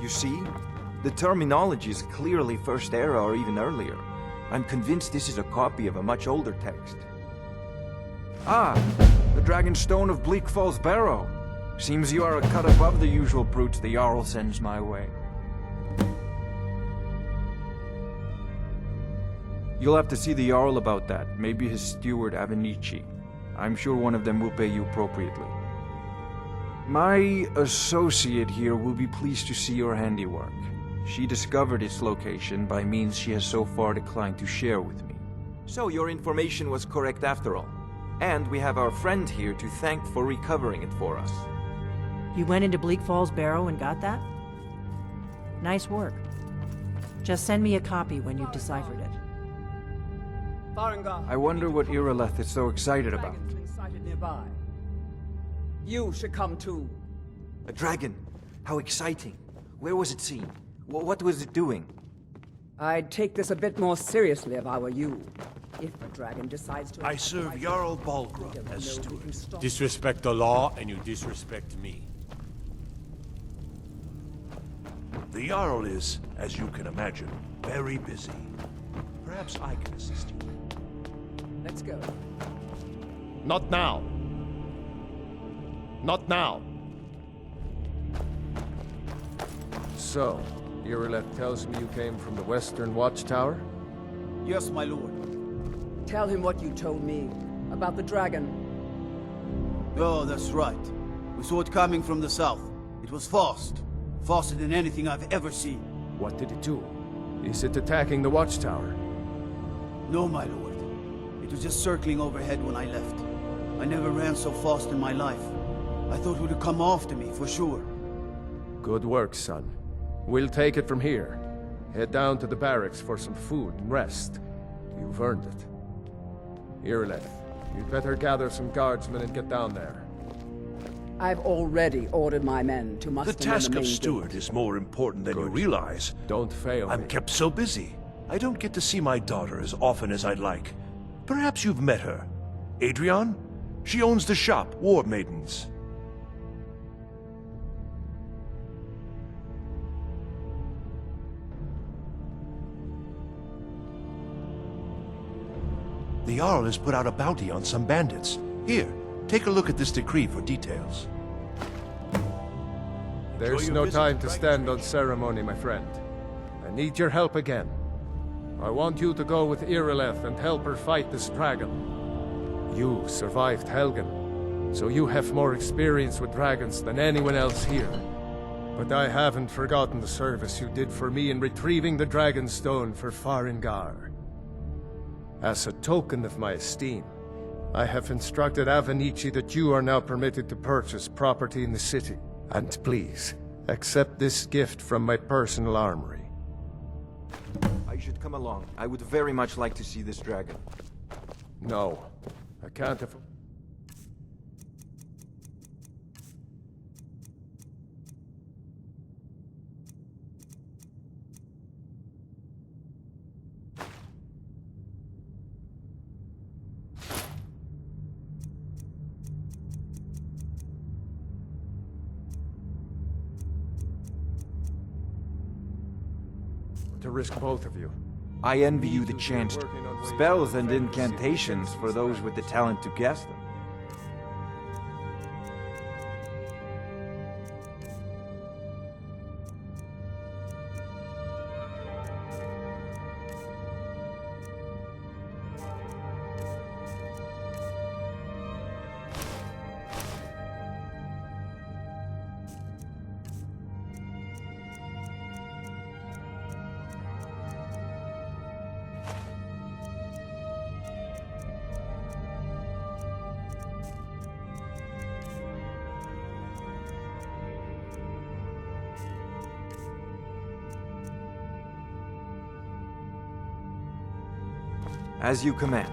You see? The terminology is clearly First Era or even earlier. I'm convinced this is a copy of a much older text. Ah! The Dragon Stone of Bleak Falls Barrow. Seems you are a cut above the usual brutes the Jarl sends my way. You'll have to see the Jarl about that, maybe his steward Avenici. I'm sure one of them will pay you appropriately. My associate here will be pleased to see your handiwork. She discovered its location by means she has so far declined to share with me. So your information was correct after all. And we have our friend here to thank for recovering it for us. You went into Bleak Falls Barrow and got that? Nice work. Just send me a copy when you've deciphered it. I wonder what Irileth is so excited about. Nearby. You should come too. A dragon? How exciting. Where was it seen? What was it doing? I'd take this a bit more seriously if I were you. If a dragon decides to... I serve Jarl Balgruuf as steward. Disrespect the law, and you disrespect me. The Jarl is, as you can imagine, very busy. Perhaps I can assist you. Let's go. Not now. Not now. So, Irileth tells me you came from the Western Watchtower? Yes, my lord. Tell him what you told me about the dragon. Oh, that's right. We saw it coming from the south. It was fast. Faster than anything I've ever seen. What did it do? Is it attacking the Watchtower? No, my lord. It was just circling overhead when I left. I never ran so fast in my life. I thought it would come after me, for sure. Good work, son. We'll take it from here. Head down to the barracks for some food and rest. You've earned it. Irileth, you'd better gather some guardsmen and get down there. I've already ordered my men to muster The task in the of main steward gate. is more important than you Good. realize. Don't fail I'm me. kept so busy. I don't get to see my daughter as often as I'd like. Perhaps you've met her. Adrian? She owns the shop, War Maidens. The Jarl has put out a bounty on some bandits. Here, take a look at this decree for details. There's your no visit time to to stand on ceremony, my friend. I need your help again. I want you to go with Irileth and help her fight this dragon. You survived Helgen, so you have more experience with dragons than anyone else here. But I haven't forgotten the service you did for me in retrieving the Dragon Stone for Farengar. As a token of my esteem, I have instructed Avenici that you are now permitted to purchase property in the city. And please, accept this gift from my personal armory. I should come along. I would very much like to see this dragon. No, I can't afford... to risk both of you. I envy you the chance. Spells and incantations for those with the talent to cast them. As you command.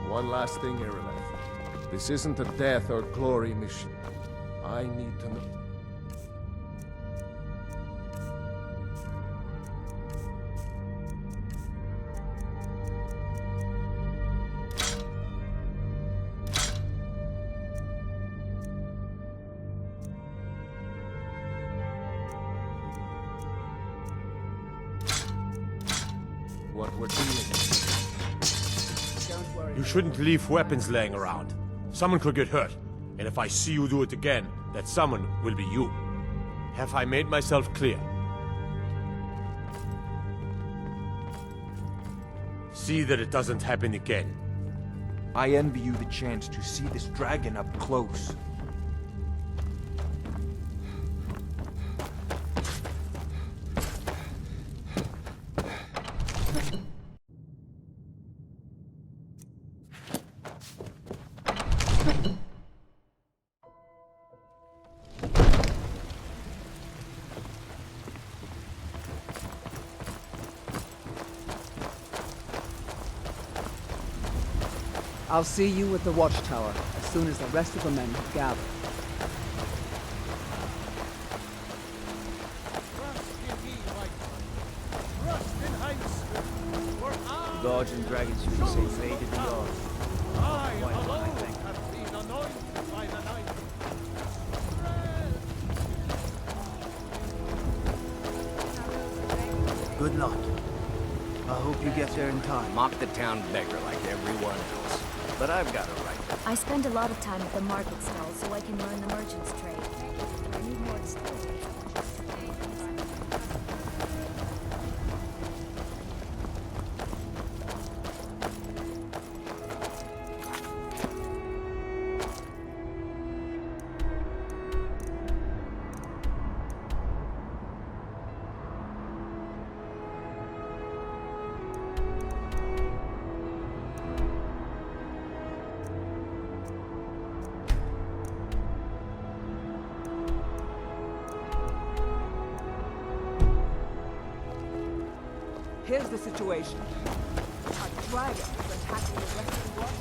One last thing, Irileth. This isn't a death or glory mission. I need to know... what we're dealing with. Don't worry. You shouldn't leave weapons laying around. Someone could get hurt. And if I see you do it again, that someone will be you. Have I made myself clear? See that it doesn't happen again. I envy you the chance to see this dragon up close. I'll see you at the watchtower as soon as the rest of the men have gathered. The gods and dragons you say invaded the Jarl. Good luck. I hope you get there in time. Mock the town beggar like everyone else. But I've got a right. I spend a lot of time at the market stall so I can learn the merchant's trade. I need more experience. Here's the situation. A dragon is attacking the rest of the world.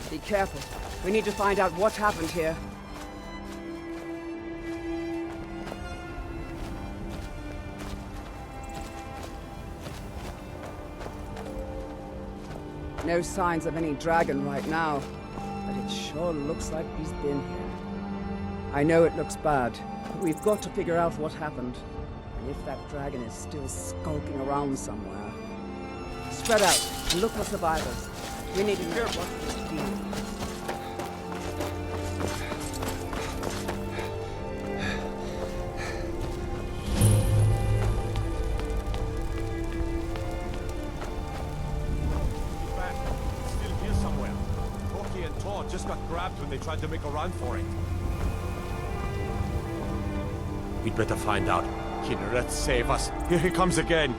Be careful. We need to find out what happened here. No signs of any dragon right now, but it sure looks like he's been here. I know it looks bad, but we've got to figure out what happened. And if that dragon is still skulking around somewhere. Spread out and look for survivors. We need to know what this deal. Still here somewhere. Corky and Oh, just got grabbed when they tried to make a run for it. We'd better find out. Kinneret, save us. Here he comes again.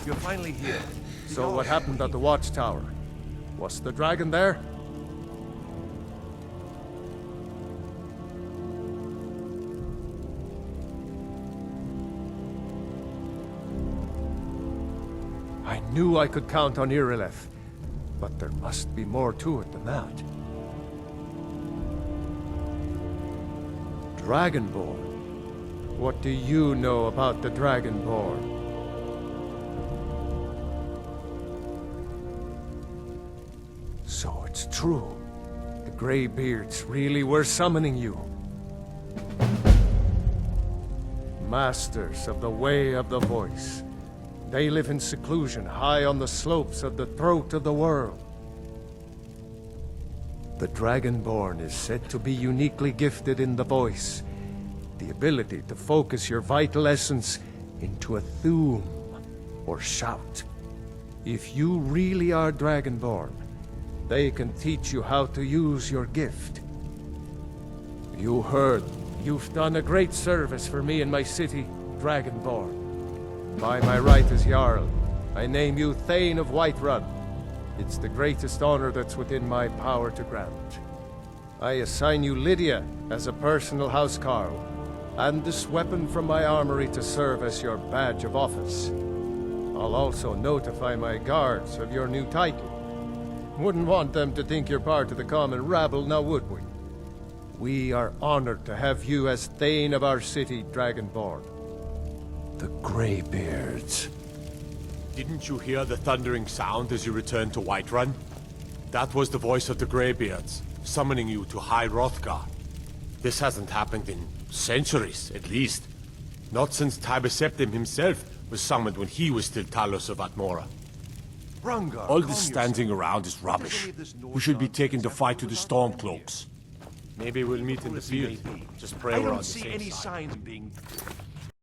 You're finally here. So what happened at the watchtower? Was the dragon there? I knew I could count on Irileth, but there must be more to it than that. Dragonborn? What do you know about the Dragonborn? So it's true. The Greybeards really were summoning you. Masters of the Way of the Voice. They live in seclusion high on the slopes of the throat of the world. The Dragonborn is said to be uniquely gifted in the voice, the ability to focus your vital essence into a thum, or shout. If you really are Dragonborn, they can teach you how to use your gift. You heard. You've done a great service for me in my city, Dragonborn. By my right as Jarl, I name you Thane of Whiterun. It's the greatest honor that's within my power to grant. I assign you Lydia as a personal housecarl, and this weapon from my armory to serve as your badge of office. I'll also notify my guards of your new title. Wouldn't want them to think you're part of the common rabble, now would we? We are honored to have you as Thane of our city, Dragonborn. The Greybeards. Didn't you hear the thundering sound as you returned to Whiterun? That was the voice of the Greybeards, summoning you to High Hrothgar. This hasn't happened in centuries, at least. Not since Tiber Septim himself was summoned when he was still Talos of Atmora. Rungar, All this standing around is rubbish. We should be taking the fight to the Stormcloaks. Maybe we'll meet in the field. Just pray I we're on don't the see same any side. signs of being